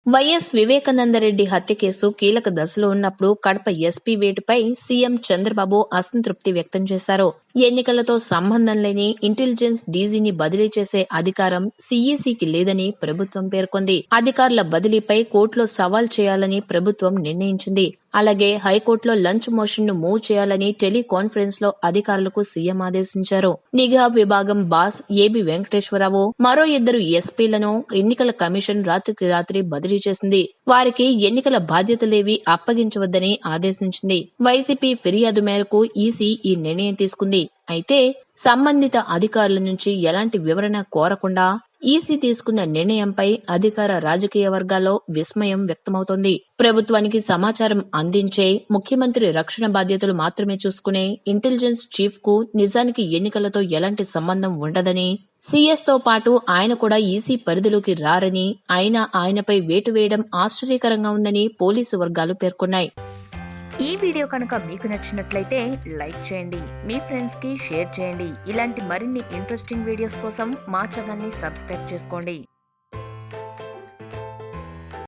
YS Vivekananda Reddy హత్య case కీలక దశలో ఉన్నప్పుడు కడప ఎస్పీ వేటుపై సీఎం చంద్రబాబు అసంతృప్తి వ్యక్తం చేశారు. ఎన్నికలతో సంబంధం లేని ఇంటెలిజెన్స్ డీజీని బదిలీ చేసే అధికారం సీఈసీకి లేదని ప్రభుత్వం పేర్కొంది. అధికారుల బదిలీపై కోర్టులో సవాల్ చేయాలని ప్రభుత్వం నిర్ణయించింది. అలాగే హైకోర్టులో లంచ్ మోషన్ ను మూవ్ చేయాలని టెలికాన్ఫరెన్స్ లో అధికారులకు సీఎం ఆదేశించారు. నిఘా విభాగం బాస్ ఏబి వెంకటేశ్వరరావు మరో 2 ఎస్పీలను ఎన్నికల కమిషన్ రాత్రికి రాత్రి బదిలీ చేసింది. వారికి ఎన్నికల బాధ్యతలేవీ అప్పగించవద్దని ఆదేశించింది. వైసీపీ ఫిర్యాదు మేరకు ఈసీ ఈ నిర్ణయం తీసుకుంది. అయితే సంబంధిత అధికారుల నుంచి ఎలాంటి వివరణ కోరకుండా ఈసీ తీసుకున్న నిర్ణయంపై అధికార రాజకీయ వర్గాల్లో విస్మయం వ్యక్తమవుతోంది. ప్రభుత్వానికి సమాచారం అందించే, ముఖ్యమంత్రి రక్షణ బాధ్యతలు మాత్రమే చూసుకునే ఇంటెలిజెన్స్ చీఫ్ కు నిజానికి ఎన్నికలతో ఎలాంటి సంబంధం ఉండదని, సీఎస్ తో పాటు ఆయన కూడా ఈసీ పరిధిలోకి రారని, అయినా ఆయనపై వేటు వేయడం ఆశ్చర్యకరంగా ఉందని పోలీసు వర్గాలు పేర్కొన్నాయి. ఈ వీడియో కనుక మీకు నచ్చినట్లయితే లైక్ చేయండి, మీ ఫ్రెండ్స్కి షేర్ చేయండి. ఇలాంటి మరిన్ని ఇంట్రెస్టింగ్ వీడియోస్ కోసం మా ఛానల్ని సబ్స్క్రైబ్ చేసుకోండి.